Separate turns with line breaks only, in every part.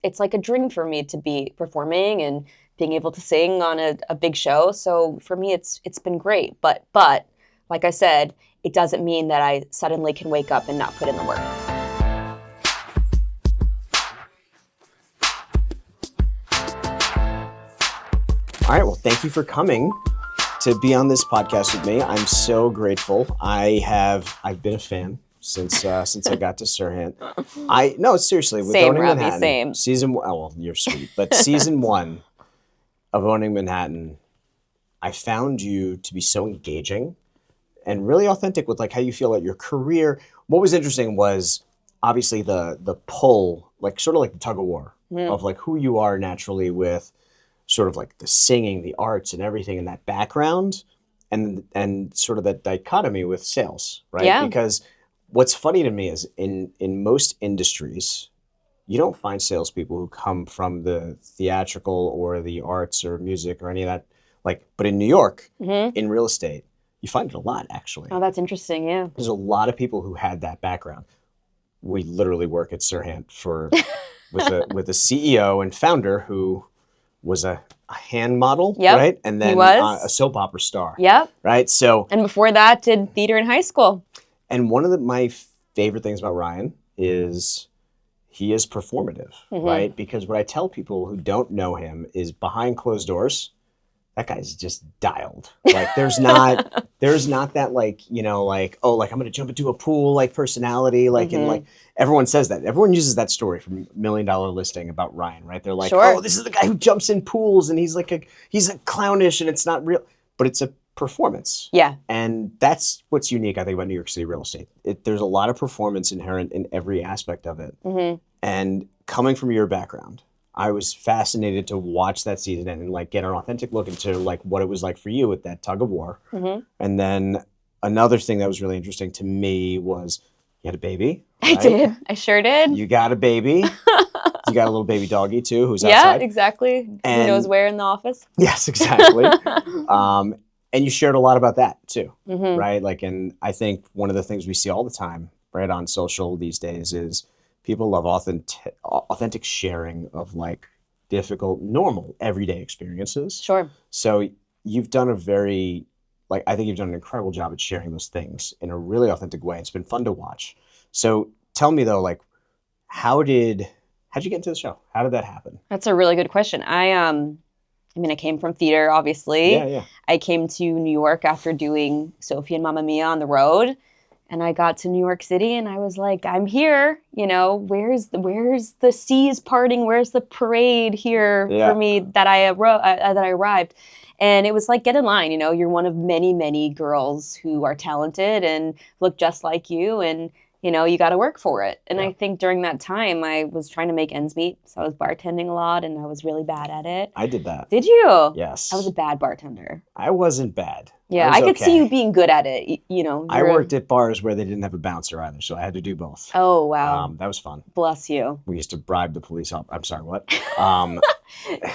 it's like a dream for me to be performing and being able to sing on a big show. So for me, it's been great. But like I said, it doesn't mean that I suddenly can wake up and not put in the work.
All right. Well, thank you for coming to be on this podcast with me. I'm so grateful. I've been a fan since I got to SERHANT. No, seriously, with
Same,
Owning
Ravi,
Manhattan,
same.
season one. Oh, well, you're sweet, but season one of Owning Manhattan, I found you to be so engaging and really authentic with like how you feel about your career. What was interesting was obviously the pull, like sort of like the tug of war of like who you are naturally with sort of like the singing, the arts and everything in that background and sort of that dichotomy with sales, right?
Yeah.
Because what's funny to me is in most industries, you don't find salespeople who come from the theatrical or the arts or music or any of that. Like, but in New York, in real estate, you find it a lot actually.
Oh, that's interesting. Yeah.
There's a lot of people who had that background. We literally work at SERHANT with a CEO and founder who was a hand model, right? And then a soap opera star.
Yep.
Right? So,
and before that, did theater in high school.
And one of my favorite things about Ryan is he is performative, right? Because what I tell people who don't know him is behind closed doors, that guy's just dialed. Like there's not that like, you know, like, oh, like I'm going to jump into a pool, like personality, like, and like everyone says that. Everyone uses that story from $1 Million Listing about Ryan, right? They're like, oh, this is the guy who jumps in pools and he's a clownish and it's not real, but it's a performance.
Yeah.
And that's what's unique, I think, about New York City real estate. There's a lot of performance inherent in every aspect of it. And coming from your background, I was fascinated to watch that season and like get an authentic look into like what it was like for you with that tug of war. And then another thing that was really interesting to me was you had a baby. Right?
I did. I sure did.
You got a baby. You got a little baby doggy too, who's outside.
Yeah, exactly. And, who knows where in the office?
Yes, exactly. And you shared a lot about that too, right? Like, and I think one of the things we see all the time, right, on social these days is people love authentic sharing of like difficult, normal, everyday experiences.
Sure.
So you've done I think you've done an incredible job at sharing those things in a really authentic way. It's been fun to watch. So tell me though, like, how'd you get into the show? How did that happen?
That's a really good question. I came from theater, obviously.
Yeah.
I came to New York after doing Sophie and Mamma Mia on the road. And I got to New York City and I was like, I'm here, you know, where's the seas parting? Where's the parade here for me that I arrived? And it was like, get in line, you know, you're one of many, many girls who are talented and look just like you. And, you know, you got to work for it. And I think during that time, I was trying to make ends meet. So I was bartending a lot and I was really bad at it.
I did that.
Did you?
Yes.
I was a bad bartender.
I wasn't bad.
Yeah, I could see you being good at it. You know,
I worked at bars where they didn't have a bouncer either, so I had to do both.
Oh, wow.
That was fun.
Bless you.
We used to bribe the police. I'm sorry, what?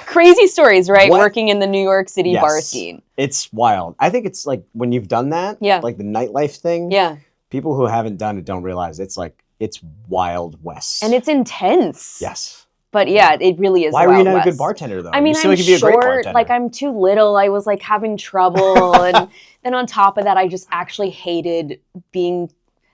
Crazy stories, right? What? Working in the New York City bar scene.
It's wild. I think it's like when you've done that, like the nightlife thing, people who haven't done it don't realize it's Wild West.
And it's intense.
Yes.
But yeah, it really is.
Why were you not a good bartender though?
I mean, I'm short, like I'm too little. I was like having trouble. And then on top of that, I just actually hated being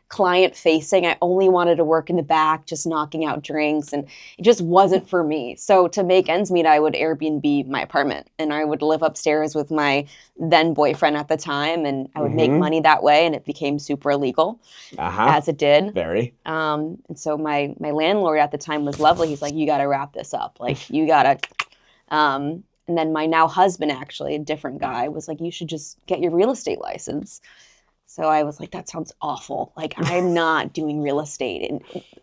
client facing. I only wanted to work in the back, just knocking out drinks. And it just wasn't for me. So to make ends meet, I would Airbnb my apartment and I would live upstairs with my then boyfriend at the time. And I would make money that way. And it became super illegal as it did.
Very.
And so my landlord at the time was lovely. He's like, you got to wrap this up. Like you got to, and then my now husband, actually, a different guy, was like, you should just get your real estate license. So I was like, that sounds awful. Like, I'm not doing real estate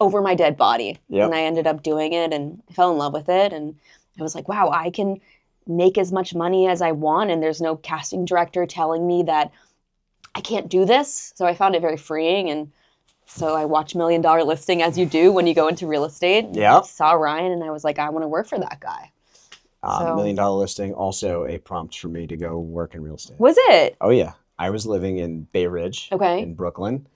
over my dead body. And I ended up doing it and I fell in love with it. And I was like, wow, I can make as much money as I want. And there's no casting director telling me that I can't do this. So I found it very freeing. And so I watched $1 Million Listing, as you do when you go into real estate.
Yeah.
Saw Ryan and I was like, I want to work for that guy.
$1 Million Listing, also a prompt for me to go work in real estate.
Was it?
Oh, yeah. I was living in Bay Ridge in Brooklyn,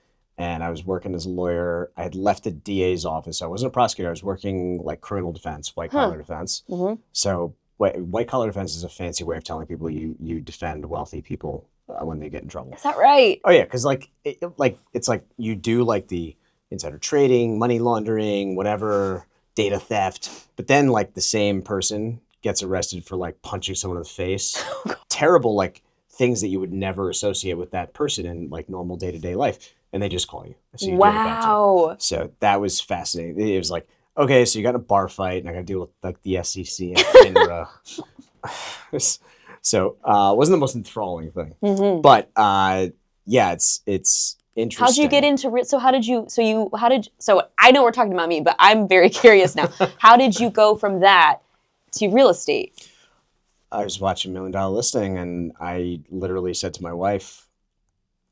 and I was working as a lawyer. I had left the DA's office. I wasn't a prosecutor. I was working like criminal defense, white collar defense. So white collar defense is a fancy way of telling people you defend wealthy people when they get in trouble.
Is that right?
Oh yeah, because it's like you do like the insider trading, money laundering, whatever, data theft, but then like the same person gets arrested for like punching someone in the face. Terrible like things that you would never associate with that person in like normal day-to-day life, and they just call you. So you
Wow.
So that was fascinating. It was like, okay, so you got in a bar fight, and I got to deal with like the SEC and FINRA. So it wasn't the most enthralling thing, but yeah, it's interesting.
How'd you get into so I know we're talking about me, but I'm very curious now. How did you go from that to real estate?
I was watching $1 Million Listing, and I literally said to my wife,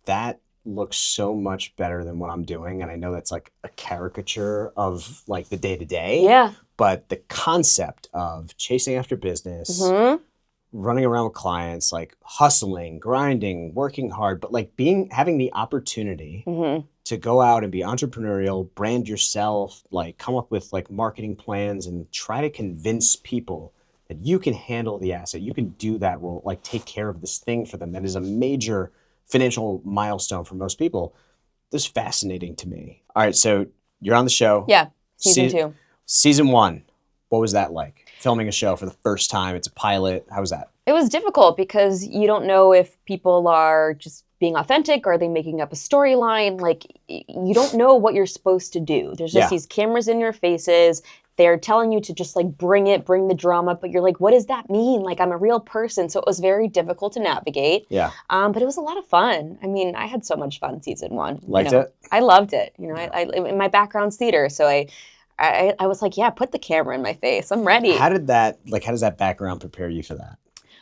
that looks so much better than what I'm doing. And I know that's like a caricature of like the day to day.
Yeah.
But the concept of chasing after business, running around with clients, like hustling, grinding, working hard, but like having the opportunity to go out and be entrepreneurial, brand yourself, like come up with like marketing plans and try to convince people that you can handle the asset, you can do that role, like take care of this thing for them. That is a major financial milestone for most people. This is fascinating to me. All right, so you're on the show.
Yeah, season 2.
Season 1, what was that like? Filming a show for the first time, it's a pilot. How was that?
It was difficult because you don't know if people are just being authentic or are they making up a storyline. Like, you don't know what you're supposed to do. There's just these cameras in your faces. They're telling you to just like bring the drama, but you're like, what does that mean? Like, I'm a real person. So it was very difficult to navigate.
Yeah.
But it was a lot of fun. I mean, I had so much fun season 1.
Liked it?
I loved it. I my background's theater, so I was like, yeah, put the camera in my face. I'm ready.
How does that background prepare you for that?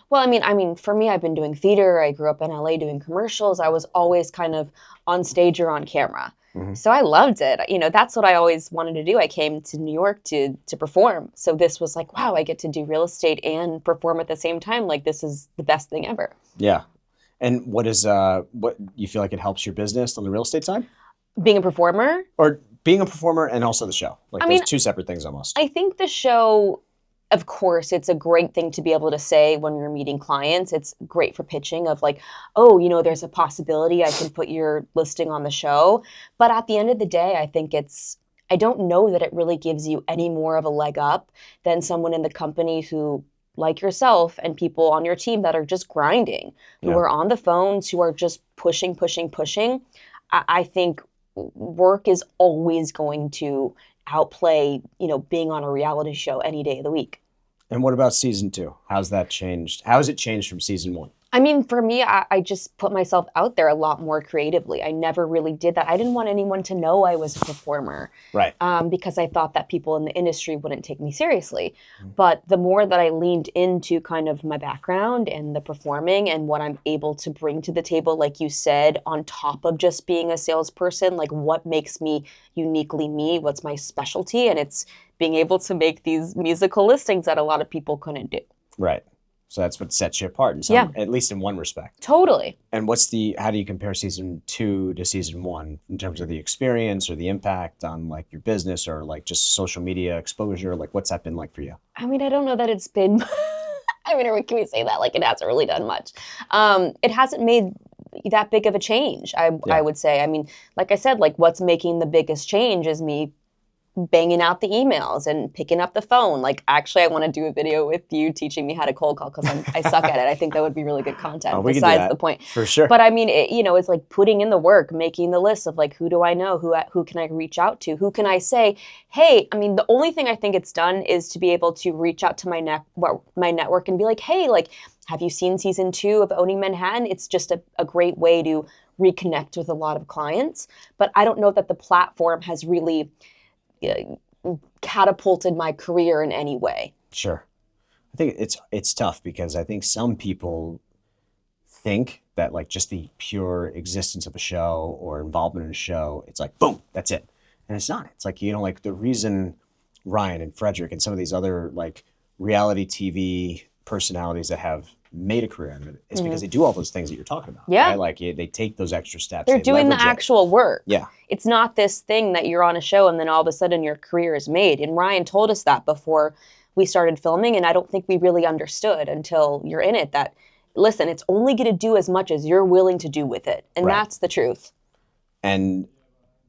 Well, I mean, for me, I've been doing theater. I grew up in LA doing commercials. I was always kind of on stage or on camera. So I loved it. That's what I always wanted to do. I came to New York to perform. So this was like, wow, I get to do real estate and perform at the same time. Like, this is the best thing ever.
Yeah. And what you feel like it helps your business on the real estate side?
Being a performer?
Or being a performer and also the show. Like, those two separate things almost.
I think the show, of course, it's a great thing to be able to say when you're meeting clients. It's great for pitching of like, oh, there's a possibility I can put your listing on the show. But at the end of the day, I think I don't know that it really gives you any more of a leg up than someone in the company who, like yourself and people on your team that are just grinding, who are on the phones, who are just pushing. I think work is always going to outplay, being on a reality show any day of the week.
And what about season 2? How's that changed? How has it changed from season 1?
I mean, for me, I just put myself out there a lot more creatively. I never really did that. I didn't want anyone to know I was a performer.
Right.
Because I thought that people in the industry wouldn't take me seriously. But the more that I leaned into kind of my background and the performing and what I'm able to bring to the table, like you said, on top of just being a salesperson, like what makes me uniquely me, what's my specialty, and it's being able to make these musical listings that a lot of people couldn't do.
Right. So that's what sets you apart, at least in one respect.
Totally.
And how do you compare season 2 to season 1 in terms of the experience or the impact on like your business or like just social media exposure? Like, what's that been like for you?
I mean, I don't know that it's been, can we say that? Like, it hasn't really done much. It hasn't made that big of a change, I would say. I mean, like I said, like what's making the biggest change is me banging out the emails and picking up the phone. Like, actually, I want to do a video with you teaching me how to cold call because I suck at it. I think that would be really good content. Besides the point,
for sure.
But I mean, it's like putting in the work, making the list of like, who do I know, who can I reach out to, who can I say, hey. I mean, the only thing I think it's done is to be able to reach out to my network and be like, hey, like, have you seen season 2 of Owning Manhattan? It's just a great way to reconnect with a lot of clients. But I don't know that the platform has really catapulted my career in any way.
Sure. I think it's tough because I think some people think that like just the pure existence of a show or involvement in a show, it's like, boom, that's it. And it's not. It's like, like the reason Ryan and Frederick and some of these other like reality TV personalities that have made a career out of it is because they do all those things that you're talking about.
Yeah.
Right? Like they take those extra steps.
They're
they
doing the
leverage it.
actual work.
Yeah.
It's not this thing that you're on a show and then all of a sudden your career is made. And Ryan told us that before we started filming, and I don't think we really understood until you're in it that, listen, it's only going to do as much as you're willing to do with it. And that's the truth.
And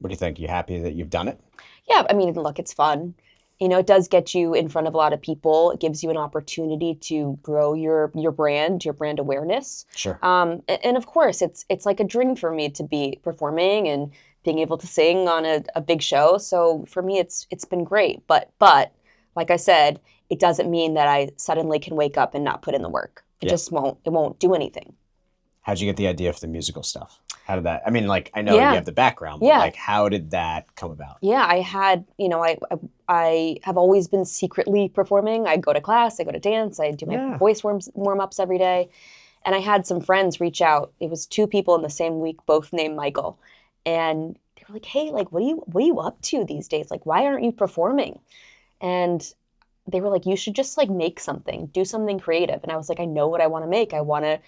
what do you think? You happy that you've done it?
Yeah, I mean, look, it's fun. You know, it does get you in front of a lot of people. It gives you an opportunity to grow your brand awareness.
Sure.
And of course, it's like a dream for me to be performing and being able to sing on a big show. So for me, it's been great. But like I said, it doesn't mean that I suddenly can wake up and not put in the work. It just won't. It won't do anything.
How'd you get the idea for the musical stuff? How did that? I mean, like I know you have the background, but like how did that come about? Yeah,
I had. You know, I have always been secretly performing. I go to class. I go to dance. I do my voice warm-ups every day. And I had some friends reach out. It was 2 people in the same week, both named Michael, and they were like, "Hey, like, what are you up to these days? Like, why aren't you performing?" And they were like, "You should just like make something, do something creative." And I was like, "I know what I want to make. I want to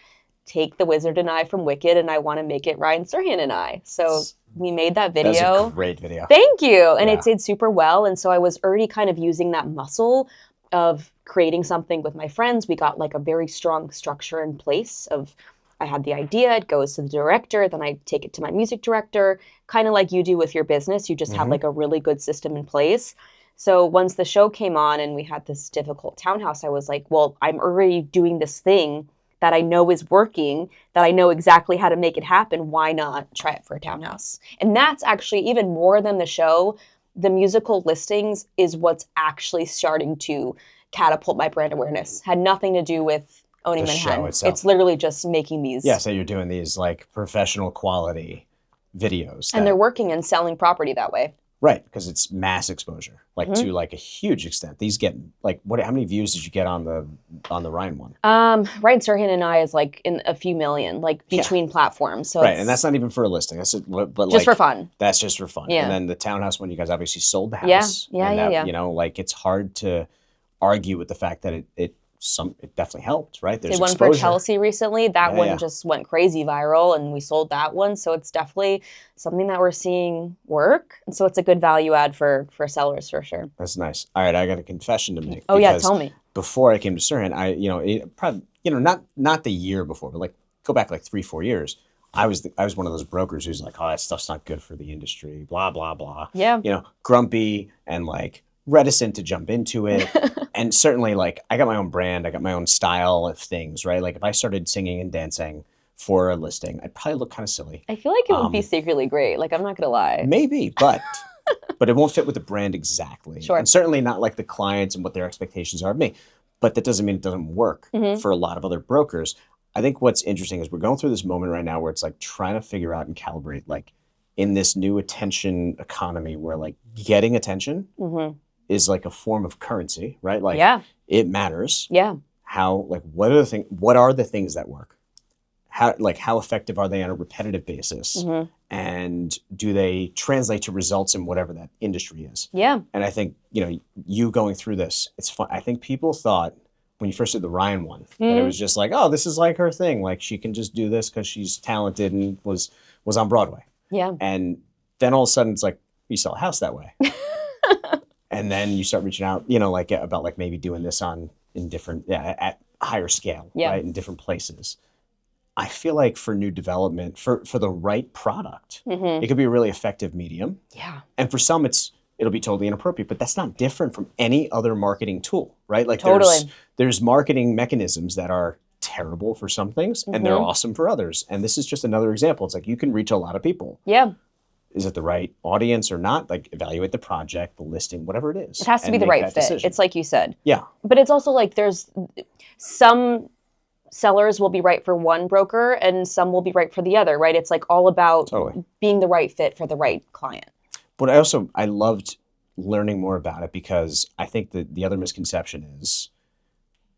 take The Wizard and I from Wicked, and I want to make it Ryan Serhant and I." So we made that video.
That's a great video.
Thank you. And it did super well. And so I was already kind of using that muscle of creating something with my friends. We got like a very strong structure in place of, I had the idea, it goes to the director, then I take it to my music director, kind of like you do with your business. You just have like a really good system in place. So once the show came on and we had this difficult townhouse, I was like, well, I'm already doing this thing that I know is working, that I know exactly how to make it happen. Why not try it for a townhouse? And that's actually even more than the show. The musical listings is what's actually starting to catapult my brand awareness. Had nothing to do with owning
The
Manhattan.
show itself.
It's literally just making these.
Yeah, so you're doing these like professional quality videos.
And they're working and selling property that way.
Right, because it's mass exposure, like to like a huge extent. These get like how many views did you get on the Ryan one?
Ryan Serhant and I is like in a few million, like between platforms. So
and that's not even for a listing. That's but
just
like,
for fun.
That's just for fun.
Yeah.
And then the townhouse one, you guys obviously sold the house.
Yeah.
You know, like it's hard to argue with the fact that it definitely helped, right? There's
They won
exposure.
for Chelsea recently. That one just went crazy viral, and we sold that one. So it's definitely something that we're seeing work. And so it's a good value add for sellers for sure.
That's nice. All right, I got a confession to make.
Oh yeah, tell me.
Before I came to Serhant, not the year before, but like go back like 3-4 years. I was one of those brokers who's like, oh, that stuff's not good for the industry, blah blah blah.
Yeah.
You know, grumpy and like reticent to jump into it. And certainly like I got my own brand, I got my own style of things, right? Like if I started singing and dancing for a listing, I'd probably look kind of silly.
I feel like it would be secretly great. Like, I'm not going to lie.
Maybe, but it won't fit with the brand exactly.
Sure.
And certainly not like the clients and what their expectations are of me. But that doesn't mean it doesn't work for a lot of other brokers. I think what's interesting is we're going through this moment right now where it's like trying to figure out and calibrate like in this new attention economy where like getting attention is like a form of currency, right? Like it matters.
Yeah.
How like what are the things that work? How effective are they on a repetitive basis? And do they translate to results in whatever that industry is? Yeah. And I think, you going through this, it's fun. I think people thought when you first did the Ryan one, that it was just like, oh, this is like her thing. Like she can just do this because she's talented and was on Broadway. Yeah. And then all of a sudden it's like, you sell a house that way. And then you start reaching out, about like maybe doing this in different, at higher scale, right? In different places. I feel like for new development, for the right product, it could be a really effective medium. Yeah. And for some, it'll be totally inappropriate, but that's not different from any other marketing tool, right? Like there's marketing mechanisms that are terrible for some things and they're awesome for others. And this is just another example. It's like you can reach a lot of people. Yeah. Is it the right audience or not? Like evaluate the project, the listing, whatever it is.
It has to be the right fit.
Decision.
It's like you said.
Yeah.
But it's also like there's some sellers will be right for one broker and some will be right for the other, right? It's like all about being the right fit for the right client.
But I loved learning more about it because I think that the other misconception is,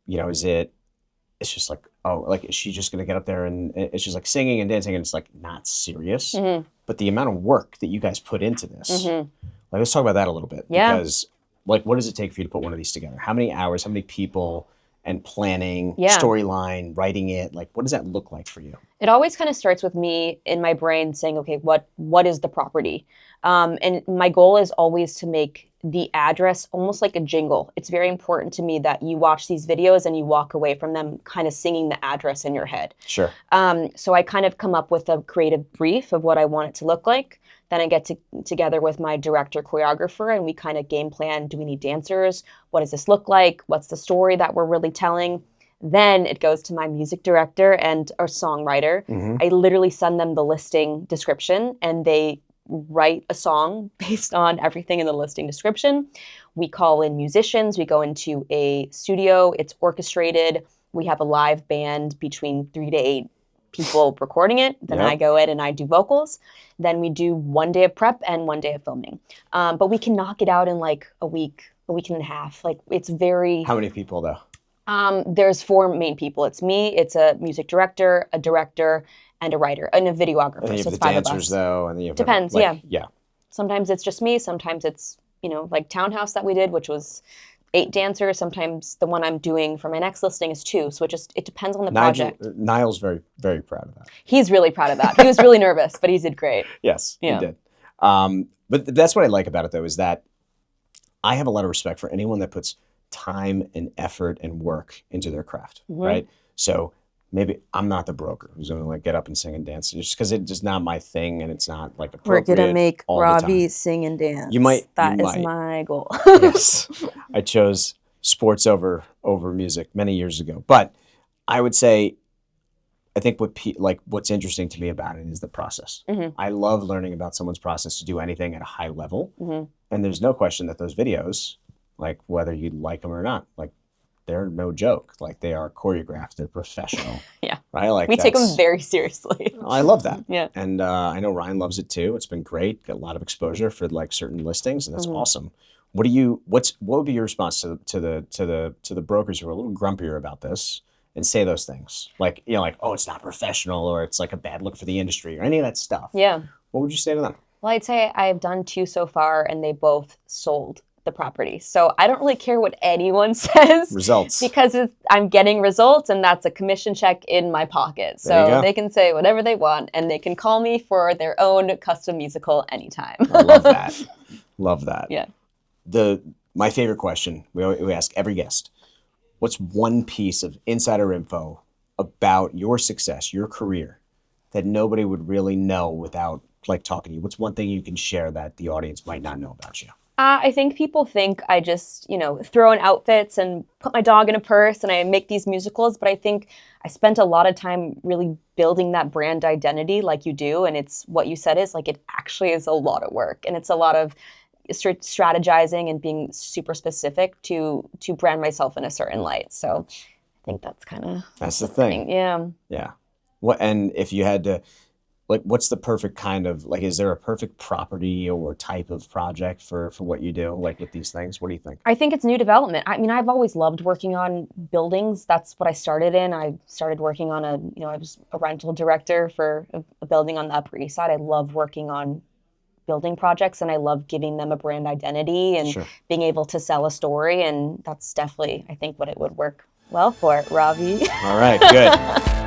it's just like, oh, like, is she just going to get up there and it's just like singing and dancing and it's like not serious. But the amount of work that you guys put into this, like, let's talk about that a little bit. Yeah. Because like, what does it take for you to put one of these together? How many hours, how many people, and planning,
Yeah.
storyline, writing it? Like, what does that look like for you?
It always kind of starts with me in my brain saying, okay, what is the property? And my goal is always to make the address almost like a jingle. It's very important to me that you watch these videos and you walk away from them kind of singing the address in your head.
Sure.
So I kind of come up with a creative brief of what I want it to look like. Then I get together with my director choreographer and we kind of game plan. Do we need dancers? What does this look like? What's the story that we're really telling? Then it goes to my music director and our songwriter. I literally send them the listing description and they write a song based on everything in the listing description. We call in musicians. We go into a studio. It's orchestrated. We have a live band between 3 to 8 people recording it. Then I go in and I do vocals. Then we do 1 day of prep and 1 day of filming. But we can knock it out in like a week and a half. Like it's very...
How many people though?
There's 4 main people. It's me, it's a music director, a director, and a writer, and a videographer.
And then you
So
have
it's
the
5 of
dancers
us.
though, and then you have
Depends,
like,
yeah. Sometimes it's just me. Sometimes it's, like Townhouse that we did, which was 8 dancers. Sometimes the one I'm doing for my next listing is 2. So it depends on the project.
Niall's very, very proud of that.
He's really proud of that. He was really nervous, but he did great.
Yes,
Yeah.
he did. But that's what I like about it though, is that I have a lot of respect for anyone that puts time and effort and work into their craft, right? So maybe I'm not the broker who's going to like get up and sing and dance just because it's just not my thing and it's not like appropriate.
We're gonna make
all the
Ravi
time.
sing and dance.
You might.
That
you
is
might.
my goal.
Yes, I chose sports over music many years ago. But I would say, I think what's interesting to me about it is the process. I love learning about someone's process to do anything at a high level. And there's no question that those videos, like whether you like them or not, like they're no joke. Like they are choreographed. They're professional.
Yeah.
Right. Like
we take them very seriously.
I love that.
Yeah.
And I know Ryan loves it too. It's been great. Got a lot of exposure for like certain listings, and that's awesome. What would be your response to the brokers who are a little grumpier about this and say those things? Like, like, oh, it's not professional, or it's like a bad look for the industry, or any of that stuff.
Yeah.
What would you say to them?
Well, I'd say I've done 2 so far, and they both sold the property. So I don't really care what anyone says.
Results.
Because I'm getting results, and that's a commission check in my pocket. So they can say whatever they want, and they can call me for their own custom musical anytime.
I love that. Love that.
Yeah.
My favorite question we ask every guest: what's one piece of insider info about your success, your career, that nobody would really know without like talking to you? What's one thing you can share that the audience might not know about you?
I think people think I just, throw in outfits and put my dog in a purse and I make these musicals. But I think I spent a lot of time really building that brand identity like you do. And it's what you said is like, it actually is a lot of work. And it's a lot of strategizing and being super specific to brand myself in a certain light. So I think that's
the thing.
Yeah.
Yeah. And if you had to, like, what's the perfect kind of, like, is there a perfect property or type of project for what you do, like with these things? What do you think?
I think it's new development. I mean, I've always loved working on buildings. That's what I started in. I started working on I was a rental director for a building on the Upper East Side. I love working on building projects and I love giving them a brand identity and being able to sell a story. And that's definitely, I think, what it would work well for, Ravi.
All right, good.